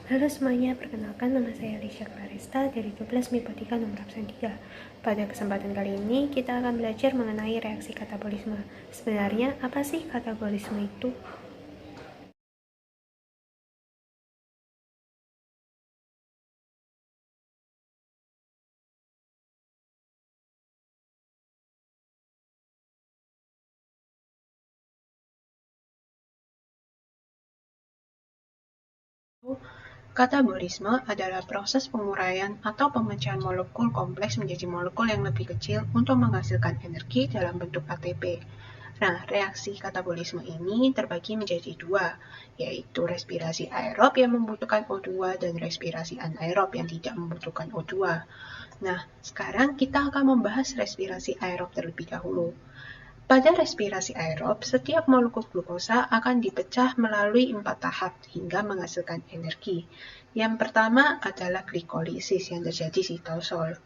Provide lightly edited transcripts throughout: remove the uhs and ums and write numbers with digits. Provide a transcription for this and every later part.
Halo semuanya, perkenalkan nama saya Alicia Clarista dari 12 MIPA 3 nomor absen 3. Pada kesempatan kali ini, kita akan belajar mengenai reaksi katabolisme. Sebenarnya, apa sih katabolisme itu? Katabolisme adalah proses penguraian atau pemecahan molekul kompleks menjadi molekul yang lebih kecil untuk menghasilkan energi dalam bentuk ATP. Nah, reaksi katabolisme ini terbagi menjadi dua, yaitu respirasi aerob yang membutuhkan O2 dan respirasi anaerob yang tidak membutuhkan O2. Nah, sekarang kita akan membahas respirasi aerob terlebih dahulu. Pada respirasi aerob, setiap molekul glukosa akan dipecah melalui 4 tahap hingga menghasilkan energi. Yang pertama adalah glikolisis yang terjadi sitosol.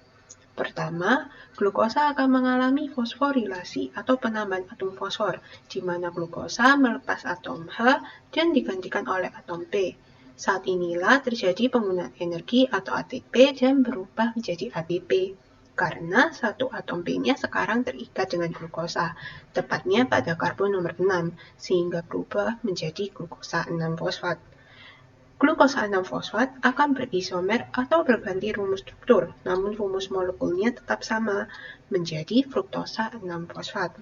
Pertama, glukosa akan mengalami fosforilasi atau penambahan atom fosfor, di mana glukosa melepas atom H dan digantikan oleh atom P. Saat inilah terjadi penggunaan energi atau ATP dan berubah menjadi ATP. Karena satu atom P-nya sekarang terikat dengan glukosa, tepatnya pada karbon nomor 6, sehingga berubah menjadi glukosa 6-fosfat. Glukosa 6-fosfat akan berisomer atau berganti rumus struktur, namun rumus molekulnya tetap sama, menjadi fruktosa 6-fosfat.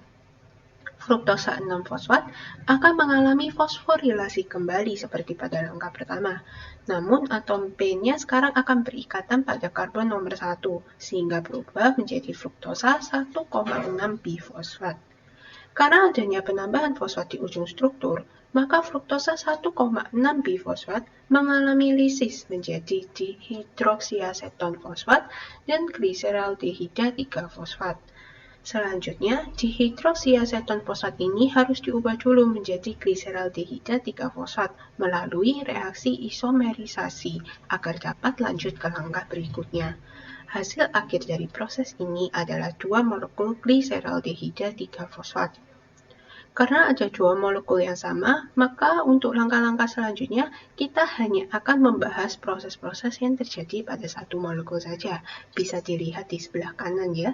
Fruktosa 6-fosfat akan mengalami fosforilasi kembali seperti pada langkah pertama. Namun atom P-nya sekarang akan berikatan pada karbon nomor 1, sehingga berubah menjadi fruktosa 1,6-bifosfat. Karena adanya penambahan fosfat di ujung struktur, maka fruktosa 1,6-bifosfat mengalami lisis menjadi dihidroksiaseton fosfat dan gliseraldehida 3-fosfat. Selanjutnya, dihidroksiaseton fosfat ini harus diubah dulu menjadi gliseraldehida 3-fosfat melalui reaksi isomerisasi agar dapat lanjut ke langkah berikutnya. Hasil akhir dari proses ini adalah 2 molekul gliseraldehida 3-fosfat. Karena ada 2 molekul yang sama, maka untuk langkah-langkah selanjutnya kita hanya akan membahas proses-proses yang terjadi pada satu molekul saja. Bisa dilihat di sebelah kanan ya.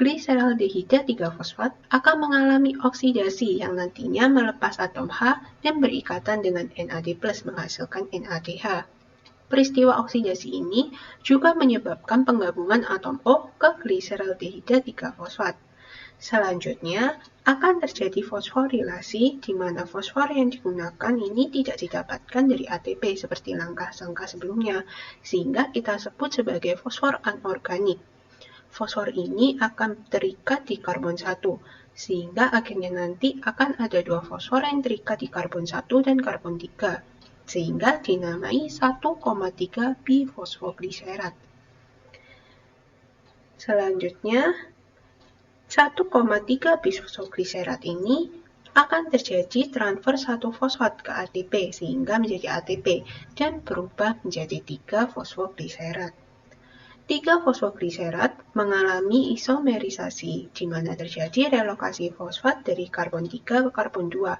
Gliseraldehida 3-fosfat akan mengalami oksidasi yang nantinya melepas atom H dan berikatan dengan NAD+ menghasilkan NADH. Peristiwa oksidasi ini juga menyebabkan penggabungan atom O ke gliseraldehida 3-fosfat. Selanjutnya, akan terjadi fosforilasi di mana fosfor yang digunakan ini tidak didapatkan dari ATP seperti langkah-langkah sebelumnya, sehingga kita sebut sebagai fosfor anorganik. Fosfor ini akan terikat di karbon 1, sehingga akhirnya nanti akan ada 2 fosfor yang terikat di karbon 1 dan karbon 3, sehingga dinamai 1,3-bifosfogliserat. Selanjutnya, 1,3-bisfosfogliserat ini akan terjadi transfer 1 fosfat ke ATP sehingga menjadi ATP dan berubah menjadi 3-fosfogliserat. 3-fosfogliserat mengalami isomerisasi di mana terjadi relokasi fosfat dari karbon 3 ke karbon 2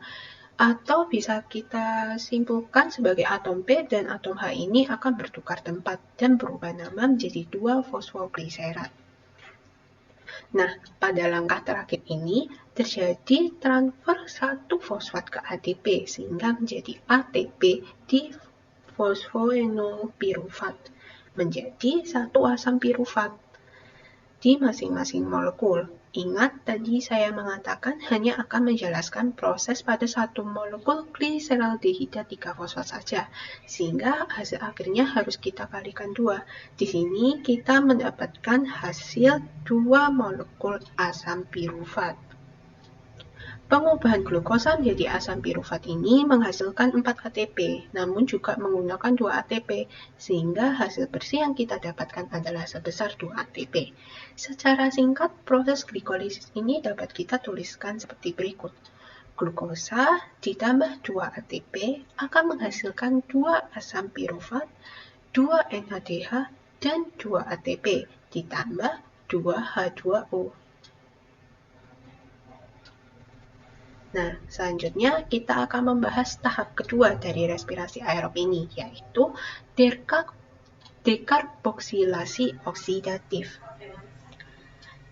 atau bisa kita simpulkan sebagai atom P dan atom H ini akan bertukar tempat dan berubah nama menjadi 2-fosfogliserat. Nah, pada langkah terakhir ini terjadi transfer 1 fosfat ke ATP sehingga menjadi ATP di fosfoenolpirufat menjadi 1 asam pirufat di masing-masing molekul. Ingat tadi saya mengatakan hanya akan menjelaskan proses pada satu molekul gliseraldehida 3-fosfat saja, sehingga hasil akhirnya harus kita kalikan 2. Di sini kita mendapatkan hasil 2 molekul asam pirufat. Pengubahan glukosa menjadi asam pirufat ini menghasilkan 4 ATP, namun juga menggunakan 2 ATP, sehingga hasil bersih yang kita dapatkan adalah sebesar 2 ATP. Secara singkat, proses glikolisis ini dapat kita tuliskan seperti berikut. Glukosa ditambah 2 ATP akan menghasilkan 2 asam pirufat, 2 NADH, dan 2 ATP, ditambah 2 H2O. Nah, selanjutnya kita akan membahas tahap kedua dari respirasi aerob ini, yaitu dekarboksilasi oksidatif.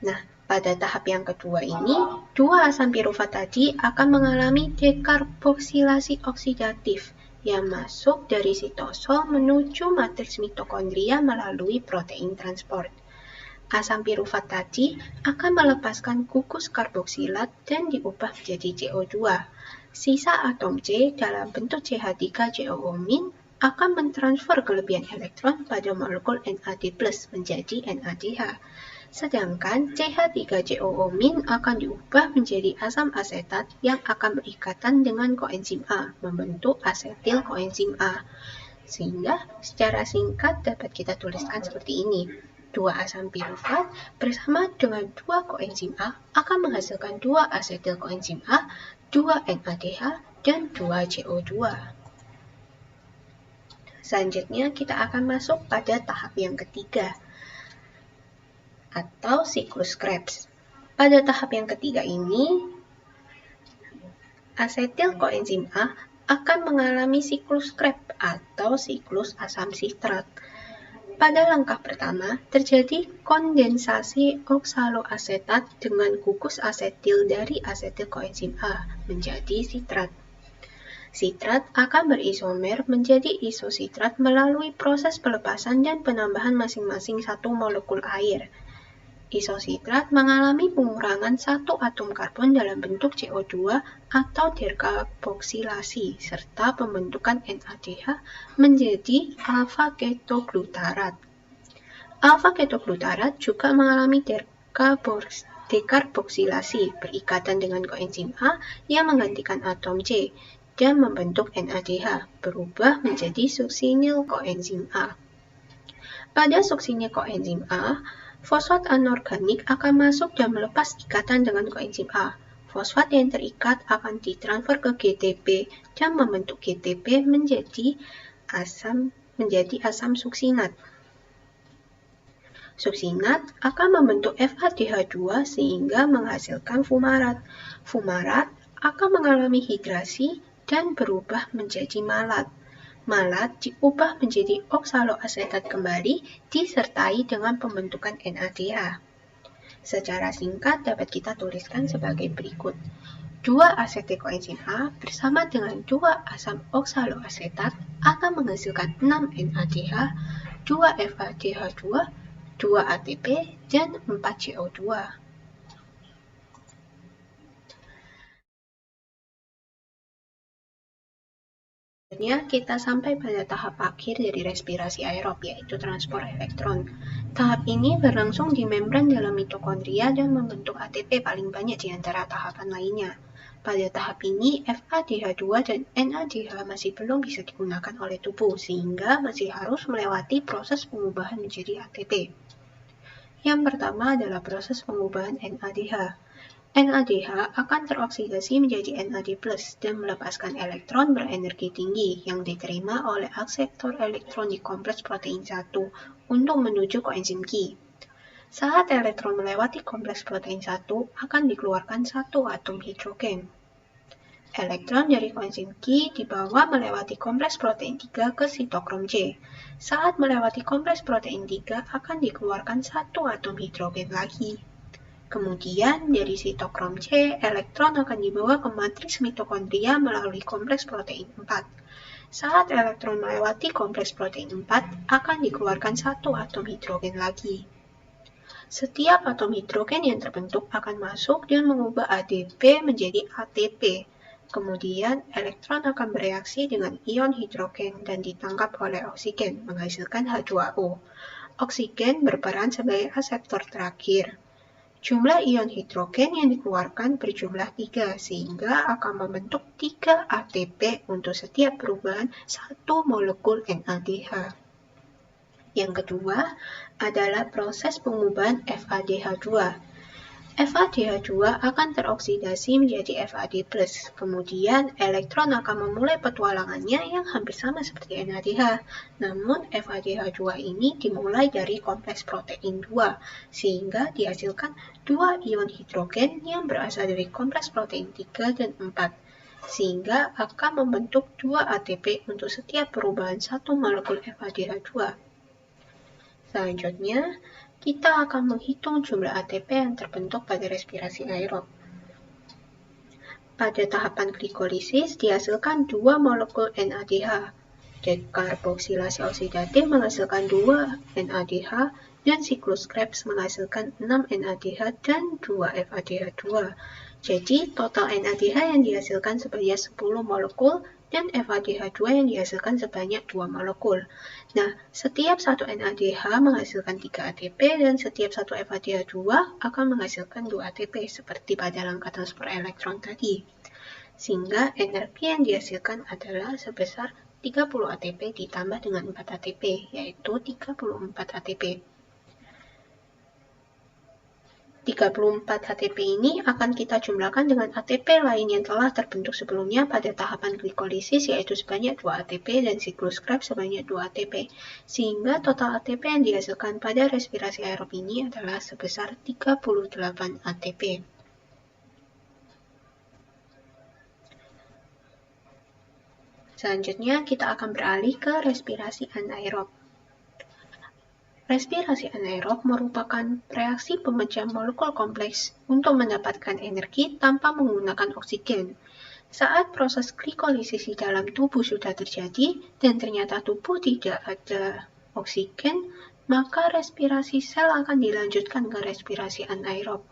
Nah, pada tahap yang kedua ini, dua asam pirufat tadi akan mengalami dekarboksilasi oksidatif yang masuk dari sitosol menuju matriks mitokondria melalui protein transport. Asam pirufat tadi akan melepaskan gugus karboksilat dan diubah menjadi CO2. Sisa atom C dalam bentuk CH3COO- akan mentransfer kelebihan elektron pada molekul NAD+ menjadi NADH. Sedangkan CH3COO- akan diubah menjadi asam asetat yang akan berikatan dengan koenzim A, membentuk asetil koenzim A. Sehingga secara singkat dapat kita tuliskan seperti ini. Dua asam pirufat bersama dengan dua koenzim A akan menghasilkan dua asetil koenzim A, dua NADH, dan dua CO2. Selanjutnya kita akan masuk pada tahap yang ketiga, atau siklus Krebs. Pada tahap yang ketiga ini, asetil koenzim A akan mengalami siklus Krebs atau siklus asam sitrat. Pada langkah pertama, terjadi kondensasi oksaloasetat dengan gugus asetil dari asetil koenzim A menjadi sitrat. Sitrat akan berisomer menjadi isositrat melalui proses pelepasan dan penambahan masing-masing satu molekul air. Isositrat mengalami pengurangan satu atom karbon dalam bentuk CO2 atau dekarboksilasi serta pembentukan NADH menjadi alfa-ketoglutarat. Alfa-ketoglutarat juga mengalami dekarboksilasi berikatan dengan koenzim A yang menggantikan atom C dan membentuk NADH berubah menjadi suksinil koenzim A. Pada suksinil koenzim A, fosfat anorganik akan masuk dan melepas ikatan dengan koenzim A. Fosfat yang terikat akan ditransfer ke GTP dan membentuk GTP menjadi asam suksinat. Suksinat akan membentuk FADH2 sehingga menghasilkan fumarat. Fumarat akan mengalami hidrasi dan berubah menjadi malat. Malat diubah menjadi oksaloasetat kembali disertai dengan pembentukan NADH. Secara singkat dapat kita tuliskan sebagai berikut. Dua asetil koenzim A bersama dengan dua asam oksaloasetat akan menghasilkan 6 NADH, 2 FADH2, 2 ATP, dan 4 CO2. Selanjutnya kita sampai pada tahap akhir dari respirasi aerob, yaitu transport elektron. Tahap ini berlangsung di membran dalam mitokondria dan membentuk ATP paling banyak di antara tahapan lainnya. Pada tahap ini, FADH2 dan NADH masih belum bisa digunakan oleh tubuh, sehingga masih harus melewati proses pengubahan menjadi ATP. Yang pertama adalah proses pengubahan NADH. NADH akan teroksidasi menjadi NAD+ dan melepaskan elektron berenergi tinggi yang diterima oleh akseptor elektron di kompleks protein 1 untuk menuju koenzim Q. Saat elektron melewati kompleks protein 1 akan dikeluarkan satu atom hidrogen. Elektron dari koenzim Q dibawa melewati kompleks protein 3 ke sitokrom C. Saat melewati kompleks protein 3 akan dikeluarkan satu atom hidrogen lagi. Kemudian dari sitokrom C, elektron akan dibawa ke matriks mitokondria melalui kompleks protein 4. Saat elektron melewati kompleks protein 4, akan dikeluarkan satu atom hidrogen lagi. Setiap atom hidrogen yang terbentuk akan masuk dan mengubah ADP menjadi ATP. Kemudian, elektron akan bereaksi dengan ion hidrogen dan ditangkap oleh oksigen, menghasilkan H2O. Oksigen berperan sebagai aseptor terakhir. Jumlah ion hidrogen yang dikeluarkan berjumlah 3, sehingga akan membentuk 3 ATP untuk setiap perubahan satu molekul NADH. Yang kedua adalah proses pengubahan FADH2. FADH2 akan teroksidasi menjadi FAD+. Kemudian elektron akan memulai petualangannya yang hampir sama seperti NADH. Namun FADH2 ini dimulai dari kompleks protein 2, sehingga dihasilkan 2 ion hidrogen yang berasal dari kompleks protein 3 dan 4, sehingga akan membentuk 2 ATP untuk setiap perubahan satu molekul FADH2. Selanjutnya, kita akan menghitung jumlah ATP yang terbentuk pada respirasi aerob. Pada tahapan glikolisis dihasilkan 2 molekul NADH. Dekarboksilasi oksidatif menghasilkan 2 NADH dan siklus Krebs menghasilkan 6 NADH dan 2 FADH2. Jadi total NADH yang dihasilkan sebanyak 10 molekul dan FADH2 yang dihasilkan sebanyak 2 molekul. Nah, setiap satu NADH menghasilkan 3 ATP dan setiap satu FADH2 akan menghasilkan 2 ATP seperti pada langkah transfer elektron tadi. Sehingga energi yang dihasilkan adalah sebesar 30 ATP ditambah dengan 4 ATP, yaitu 34 ATP. 34 ATP ini akan kita jumlahkan dengan ATP lain yang telah terbentuk sebelumnya pada tahapan glikolisis, yaitu sebanyak 2 ATP dan siklus Krebs sebanyak 2 ATP. Sehingga total ATP yang dihasilkan pada respirasi aerob ini adalah sebesar 38 ATP. Selanjutnya kita akan beralih ke respirasi anaerob. Respirasi anaerob merupakan reaksi pemecahan molekul kompleks untuk mendapatkan energi tanpa menggunakan oksigen. Saat proses glikolisis di dalam tubuh sudah terjadi dan ternyata tubuh tidak ada oksigen, maka respirasi sel akan dilanjutkan ke respirasi anaerob.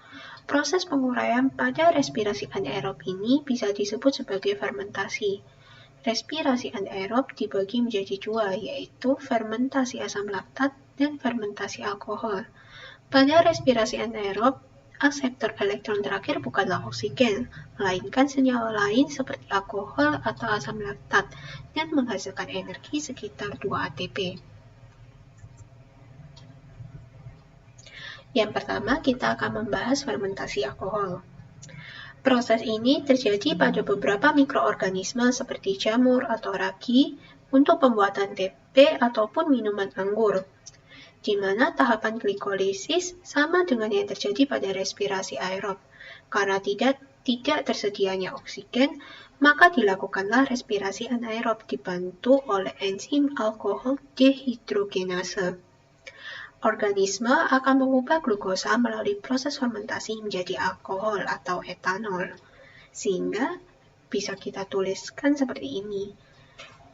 Proses penguraian pada respirasi anaerob ini bisa disebut sebagai fermentasi. Respirasi anaerob dibagi menjadi dua, yaitu fermentasi asam laktat dan fermentasi alkohol. Pada respirasi anaerob, akseptor elektron terakhir bukanlah oksigen, melainkan senyawa lain seperti alkohol atau asam laktat, dan menghasilkan energi sekitar 2 ATP. Yang pertama, kita akan membahas fermentasi alkohol. Proses ini terjadi pada beberapa mikroorganisme seperti jamur atau ragi untuk pembuatan TP ataupun minuman anggur, di mana tahapan glikolisis sama dengan yang terjadi pada respirasi aerob. Karena tidak tersedianya oksigen, maka dilakukanlah respirasi anaerob dibantu oleh enzim alkohol dehidrogenase. Organisme akan mengubah glukosa melalui proses fermentasi menjadi alkohol atau etanol, sehingga bisa kita tuliskan seperti ini.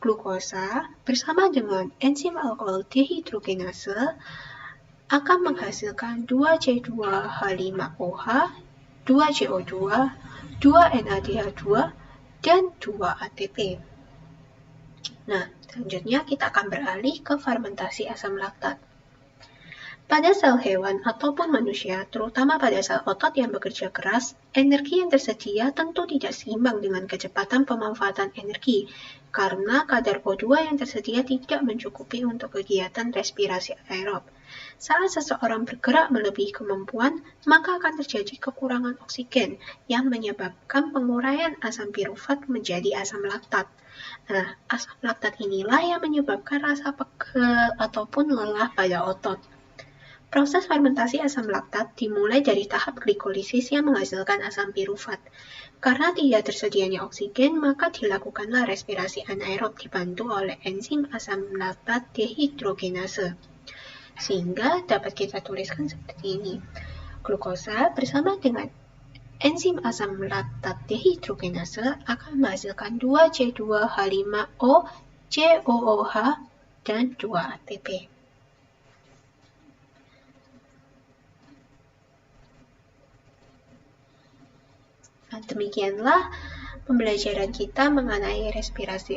Glukosa bersama dengan enzim alkohol dehidrogenase akan menghasilkan 2C2H5OH, 2CO2, 2NADH2, dan 2 ATP. Nah, selanjutnya kita akan beralih ke fermentasi asam laktat. Pada sel hewan ataupun manusia, terutama pada sel otot yang bekerja keras, energi yang tersedia tentu tidak seimbang dengan kecepatan pemanfaatan energi, karena kadar O2 yang tersedia tidak mencukupi untuk kegiatan respirasi aerob. Saat seseorang bergerak melebihi kemampuan, maka akan terjadi kekurangan oksigen yang menyebabkan penguraian asam pirufat menjadi asam laktat. Nah, asam laktat inilah yang menyebabkan rasa pegel ataupun lelah pada otot. Proses fermentasi asam laktat dimulai dari tahap glikolisis yang menghasilkan asam pirufat. Karena tidak tersedianya oksigen, maka dilakukanlah respirasi anaerob dibantu oleh enzim asam laktat dehidrogenase. Sehingga dapat kita tuliskan seperti ini. Glukosa bersama dengan enzim asam laktat dehidrogenase akan menghasilkan 2C2H5O, COOH, dan 2 ATP. Nah, demikianlah pembelajaran kita mengenai respirasi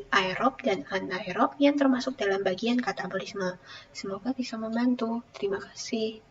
aerob dan anaerob yang termasuk dalam bagian katabolisme. Semoga bisa membantu. Terima kasih.